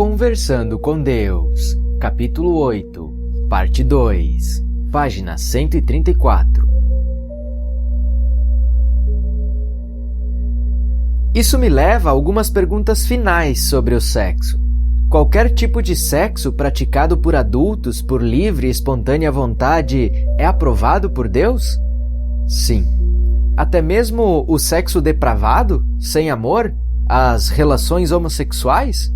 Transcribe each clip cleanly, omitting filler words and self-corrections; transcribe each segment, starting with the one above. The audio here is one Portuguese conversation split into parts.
Conversando com Deus, capítulo 8, parte 2, página 134. Isso me leva a algumas perguntas finais sobre o sexo. Qualquer tipo de sexo praticado por adultos por livre e espontânea vontade é aprovado por Deus? Sim. Até mesmo o sexo depravado, sem amor? As relações homossexuais?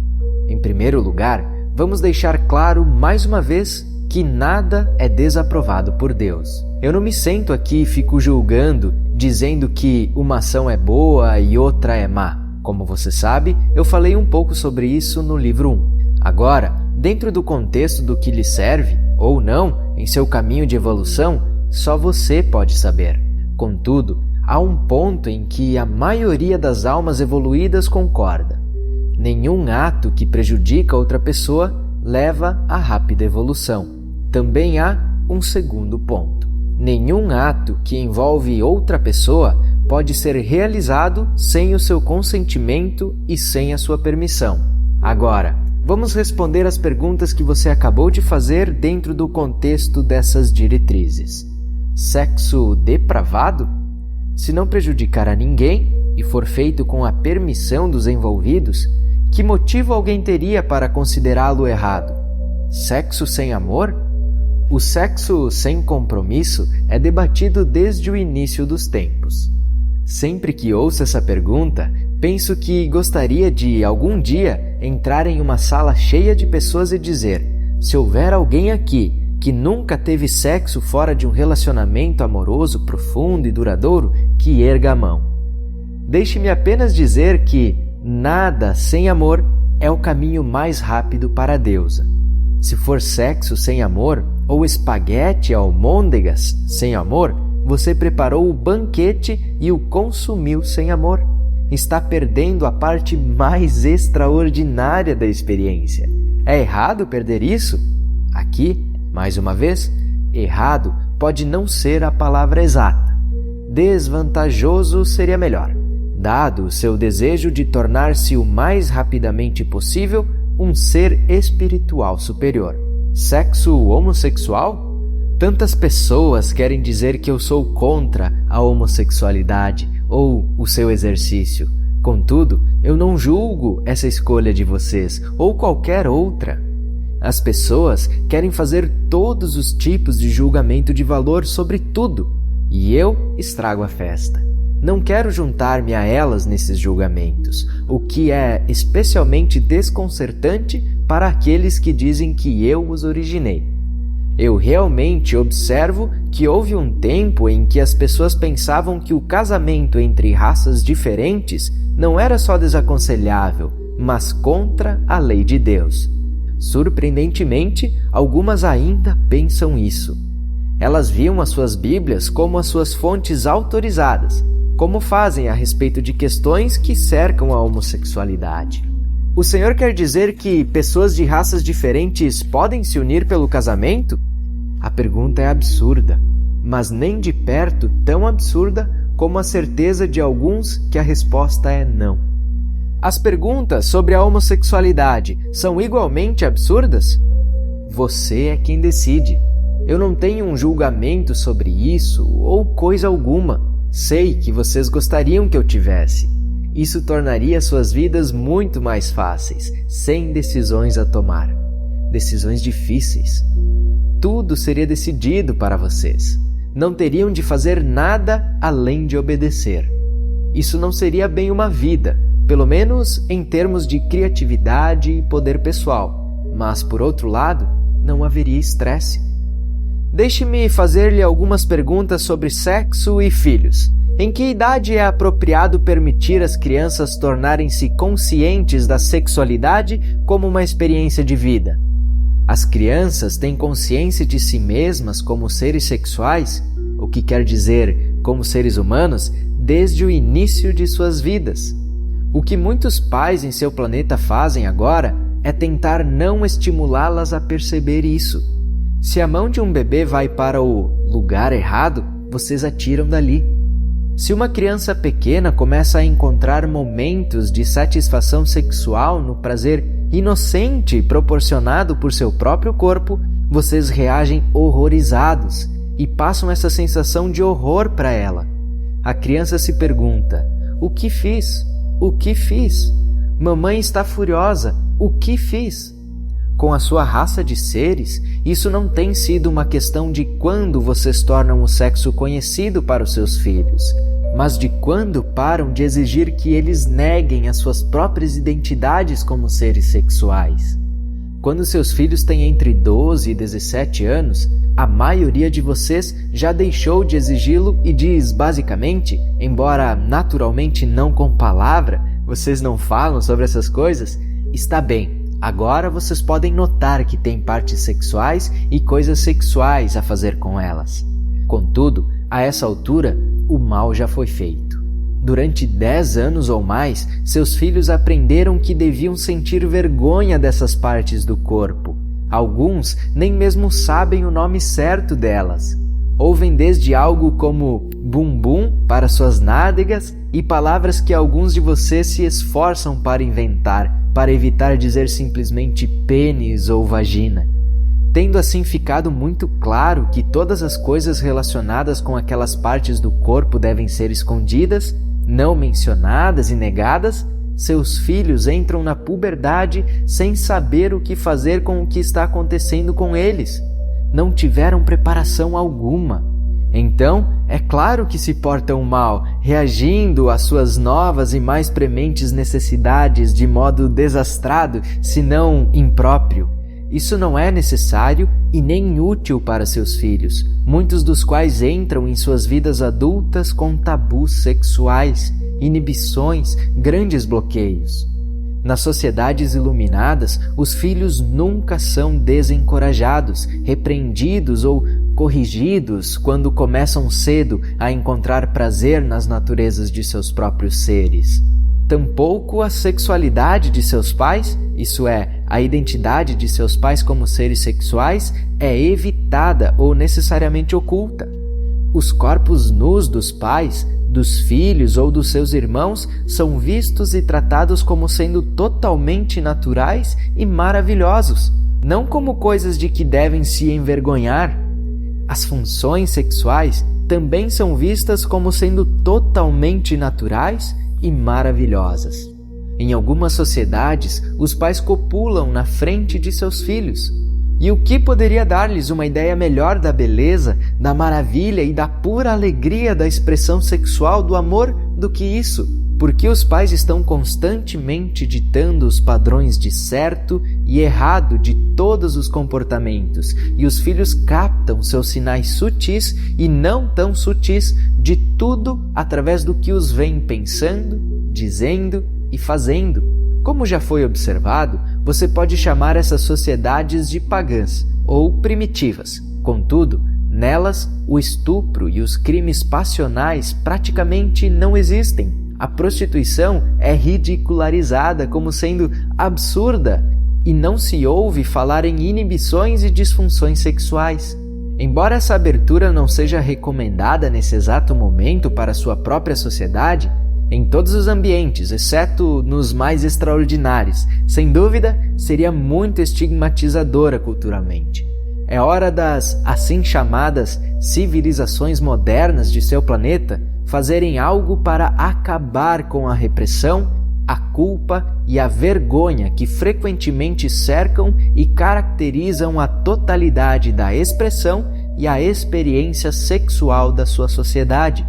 Em primeiro lugar, vamos deixar claro mais uma vez que nada é desaprovado por Deus. Eu não me sento aqui e fico julgando, dizendo que uma ação é boa e outra é má. Como você sabe, eu falei um pouco sobre isso no livro 1. Agora, dentro do contexto do que lhe serve, ou não, em seu caminho de evolução, só você pode saber. Contudo, há um ponto em que a maioria das almas evoluídas concorda. Nenhum ato que prejudica outra pessoa leva à rápida evolução. Também há um segundo ponto. Nenhum ato que envolve outra pessoa pode ser realizado sem o seu consentimento e sem a sua permissão. Agora, vamos responder às perguntas que você acabou de fazer dentro do contexto dessas diretrizes. Sexo depravado? Se não prejudicar a ninguém e for feito com a permissão dos envolvidos, que motivo alguém teria para considerá-lo errado? Sexo sem amor? O sexo sem compromisso é debatido desde o início dos tempos. Sempre que ouço essa pergunta, penso que gostaria de, algum dia, entrar em uma sala cheia de pessoas e dizer: se houver alguém aqui que nunca teve sexo fora de um relacionamento amoroso, profundo e duradouro, que erga a mão. Deixe-me apenas dizer que nada sem amor é o caminho mais rápido para a deusa. Se for sexo sem amor, ou espaguete almôndegas sem amor, você preparou o banquete e o consumiu sem amor. Está perdendo a parte mais extraordinária da experiência. É errado perder isso? Aqui, mais uma vez, errado pode não ser a palavra exata. Desvantajoso seria melhor, dado o seu desejo de tornar-se o mais rapidamente possível um ser espiritual superior. Sexo homossexual? Tantas pessoas querem dizer que eu sou contra a homossexualidade ou o seu exercício. Contudo, eu não julgo essa escolha de vocês ou qualquer outra. As pessoas querem fazer todos os tipos de julgamento de valor sobre tudo, e eu estrago a festa. Não quero juntar-me a elas nesses julgamentos, o que é especialmente desconcertante para aqueles que dizem que eu os originei. Eu realmente observo que houve um tempo em que as pessoas pensavam que o casamento entre raças diferentes não era só desaconselhável, mas contra a lei de Deus. Surpreendentemente, algumas ainda pensam isso. Elas viam as suas Bíblias como as suas fontes autorizadas, como fazem a respeito de questões que cercam a homossexualidade. O Senhor quer dizer que pessoas de raças diferentes podem se unir pelo casamento? A pergunta é absurda, mas nem de perto tão absurda como a certeza de alguns que a resposta é não. As perguntas sobre a homossexualidade são igualmente absurdas? Você é quem decide. Eu não tenho um julgamento sobre isso ou coisa alguma. Sei que vocês gostariam que eu tivesse. Isso tornaria suas vidas muito mais fáceis, sem decisões a tomar. Decisões difíceis. Tudo seria decidido para vocês. Não teriam de fazer nada além de obedecer. Isso não seria bem uma vida, pelo menos em termos de criatividade e poder pessoal. Mas, por outro lado, não haveria estresse. Deixe-me fazer-lhe algumas perguntas sobre sexo e filhos. Em que idade é apropriado permitir às crianças tornarem-se conscientes da sexualidade como uma experiência de vida? As crianças têm consciência de si mesmas como seres sexuais, o que quer dizer como seres humanos, desde o início de suas vidas. O que muitos pais em seu planeta fazem agora é tentar não estimulá-las a perceber isso. Se a mão de um bebê vai para o lugar errado, vocês a tiram dali. Se uma criança pequena começa a encontrar momentos de satisfação sexual no prazer inocente proporcionado por seu próprio corpo, vocês reagem horrorizados e passam essa sensação de horror para ela. A criança se pergunta: o que fiz? O que fiz? Mamãe está furiosa. O que fiz? Com a sua raça de seres, isso não tem sido uma questão de quando vocês tornam o sexo conhecido para os seus filhos, mas de quando param de exigir que eles neguem as suas próprias identidades como seres sexuais. Quando seus filhos têm entre 12 e 17 anos, a maioria de vocês já deixou de exigi-lo e diz, basicamente, embora naturalmente não com palavra, vocês não falam sobre essas coisas, está bem. Agora vocês podem notar que têm partes sexuais e coisas sexuais a fazer com elas. Contudo, a essa altura, o mal já foi feito. Durante 10 anos ou mais, seus filhos aprenderam que deviam sentir vergonha dessas partes do corpo. Alguns nem mesmo sabem o nome certo delas. Ouvem desde algo como bumbum para suas nádegas e palavras que alguns de vocês se esforçam para inventar, para evitar dizer simplesmente pênis ou vagina. Tendo assim ficado muito claro que todas as coisas relacionadas com aquelas partes do corpo devem ser escondidas, não mencionadas e negadas, seus filhos entram na puberdade sem saber o que fazer com o que está acontecendo com eles. Não tiveram preparação alguma. Então, é claro que se portam mal, reagindo às suas novas e mais prementes necessidades de modo desastrado, se não impróprio. Isso não é necessário e nem útil para seus filhos, muitos dos quais entram em suas vidas adultas com tabus sexuais, inibições, grandes bloqueios. Nas sociedades iluminadas, os filhos nunca são desencorajados, repreendidos ou corrigidos quando começam cedo a encontrar prazer nas naturezas de seus próprios seres. Tampouco a sexualidade de seus pais, isso é, a identidade de seus pais como seres sexuais, é evitada ou necessariamente oculta. Os corpos nus dos pais, dos filhos ou dos seus irmãos são vistos e tratados como sendo totalmente naturais e maravilhosos, não como coisas de que devem se envergonhar. As funções sexuais também são vistas como sendo totalmente naturais e maravilhosas. Em algumas sociedades, os pais copulam na frente de seus filhos. E o que poderia dar-lhes uma ideia melhor da beleza, da maravilha e da pura alegria da expressão sexual do amor do que isso? Porque os pais estão constantemente ditando os padrões de certo e errado de todos os comportamentos, e os filhos captam seus sinais sutis e não tão sutis de tudo através do que os vêm pensando, dizendo e fazendo. Como já foi observado, você pode chamar essas sociedades de pagãs ou primitivas. Contudo, nelas, o estupro e os crimes passionais praticamente não existem. A prostituição é ridicularizada como sendo absurda e não se ouve falar em inibições e disfunções sexuais. Embora essa abertura não seja recomendada nesse exato momento para sua própria sociedade, em todos os ambientes, exceto nos mais extraordinários, sem dúvida, seria muito estigmatizadora culturalmente. É hora das, assim chamadas, civilizações modernas de seu planeta fazerem algo para acabar com a repressão, a culpa e a vergonha que frequentemente cercam e caracterizam a totalidade da expressão e a experiência sexual da sua sociedade.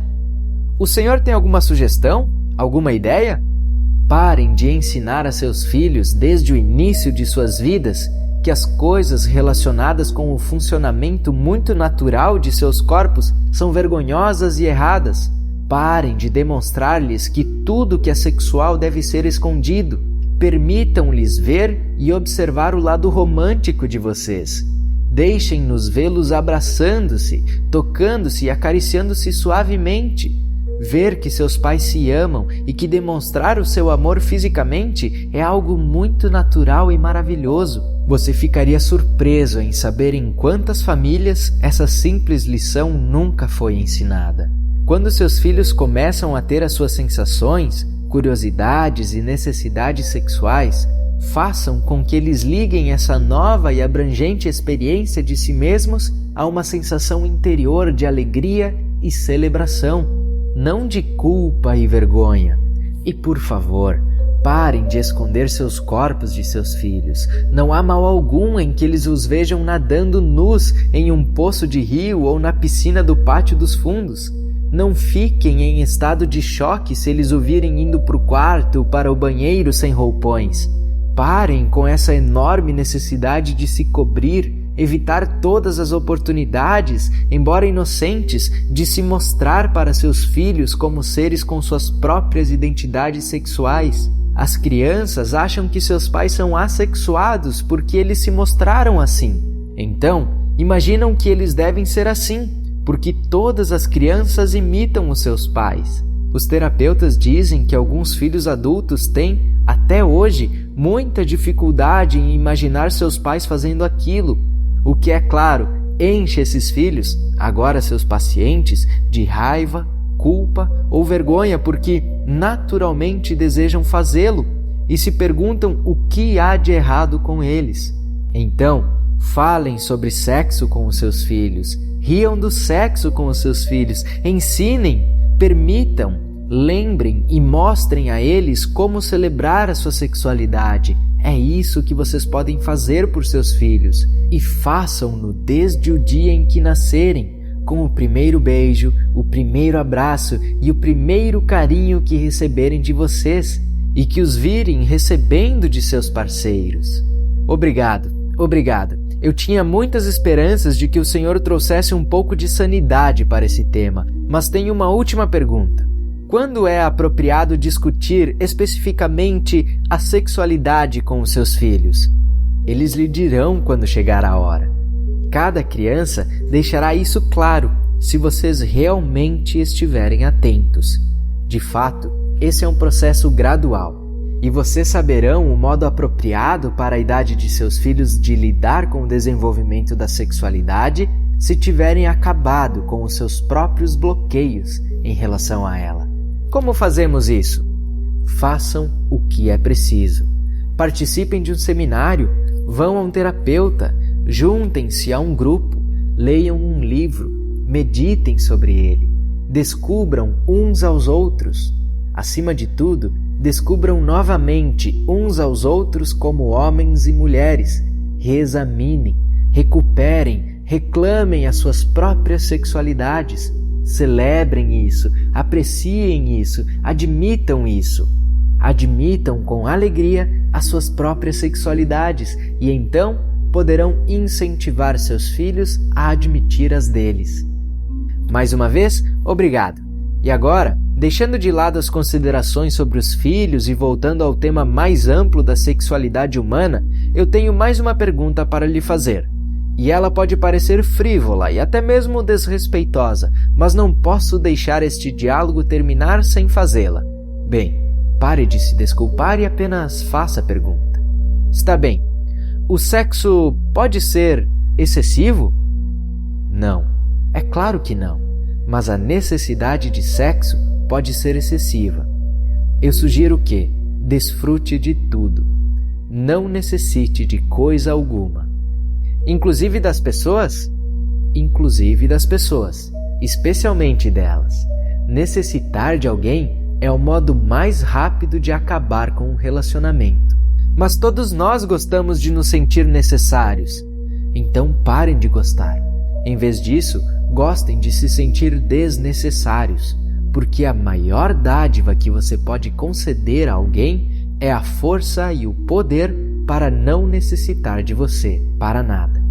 O senhor tem alguma sugestão? Alguma ideia? Parem de ensinar a seus filhos desde o início de suas vidas que as coisas relacionadas com o funcionamento muito natural de seus corpos são vergonhosas e erradas. Parem de demonstrar-lhes que tudo que é sexual deve ser escondido. Permitam-lhes ver e observar o lado romântico de vocês. Deixem-nos vê-los abraçando-se, tocando-se e acariciando-se suavemente. Ver que seus pais se amam e que demonstrar o seu amor fisicamente é algo muito natural e maravilhoso. Você ficaria surpreso em saber em quantas famílias essa simples lição nunca foi ensinada. Quando seus filhos começam a ter as suas sensações, curiosidades e necessidades sexuais, façam com que eles liguem essa nova e abrangente experiência de si mesmos a uma sensação interior de alegria e celebração, não de culpa e vergonha. E por favor, parem de esconder seus corpos de seus filhos. Não há mal algum em que eles os vejam nadando nus em um poço de rio ou na piscina do pátio dos fundos. Não fiquem em estado de choque se eles o virem indo para o quarto ou para o banheiro sem roupões. Parem com essa enorme necessidade de se cobrir, evitar todas as oportunidades, embora inocentes, de se mostrar para seus filhos como seres com suas próprias identidades sexuais. As crianças acham que seus pais são assexuados porque eles se mostraram assim. Então, imaginam que eles devem ser assim, porque todas as crianças imitam os seus pais. Os terapeutas dizem que alguns filhos adultos têm, até hoje, muita dificuldade em imaginar seus pais fazendo aquilo, o que, é claro, enche esses filhos, agora seus pacientes, de raiva, culpa ou vergonha porque naturalmente desejam fazê-lo e se perguntam o que há de errado com eles. Então, falem sobre sexo com os seus filhos, riam do sexo com os seus filhos, ensinem, permitam, lembrem e mostrem a eles como celebrar a sua sexualidade. É isso que vocês podem fazer por seus filhos e façam-no desde o dia em que nascerem, com o primeiro beijo, o primeiro abraço e o primeiro carinho que receberem de vocês e que os virem recebendo de seus parceiros. Obrigado. Eu tinha muitas esperanças de que o Senhor trouxesse um pouco de sanidade para esse tema, mas tenho uma última pergunta. Quando é apropriado discutir especificamente a sexualidade com os seus filhos? Eles lhe dirão quando chegar a hora. Cada criança deixará isso claro se vocês realmente estiverem atentos. De fato, esse é um processo gradual, e vocês saberão o modo apropriado para a idade de seus filhos de lidar com o desenvolvimento da sexualidade se tiverem acabado com os seus próprios bloqueios em relação a ela. Como fazemos isso? Façam o que é preciso. Participem de um seminário, vão a um terapeuta, juntem-se a um grupo, leiam um livro, meditem sobre ele, descubram uns aos outros. Acima de tudo, descubram novamente uns aos outros como homens e mulheres, reexaminem, recuperem, reclamem as suas próprias sexualidades. Celebrem isso, apreciem isso, admitam isso. Admitam com alegria as suas próprias sexualidades e então poderão incentivar seus filhos a admitir as deles. Mais uma vez, obrigado. E agora, deixando de lado as considerações sobre os filhos e voltando ao tema mais amplo da sexualidade humana, eu tenho mais uma pergunta para lhe fazer. E ela pode parecer frívola e até mesmo desrespeitosa, mas não posso deixar este diálogo terminar sem fazê-la. Bem, pare de se desculpar e apenas faça a pergunta. Está bem, o sexo pode ser excessivo? Não, é claro que não, mas a necessidade de sexo pode ser excessiva. Eu sugiro que desfrute de tudo, não necessite de coisa alguma. Inclusive das pessoas? Inclusive das pessoas, especialmente delas. Necessitar de alguém é o modo mais rápido de acabar com um relacionamento. Mas todos nós gostamos de nos sentir necessários. Então parem de gostar. Em vez disso, gostem de se sentir desnecessários, porque a maior dádiva que você pode conceder a alguém é a força e o poder para não necessitar de você para nada.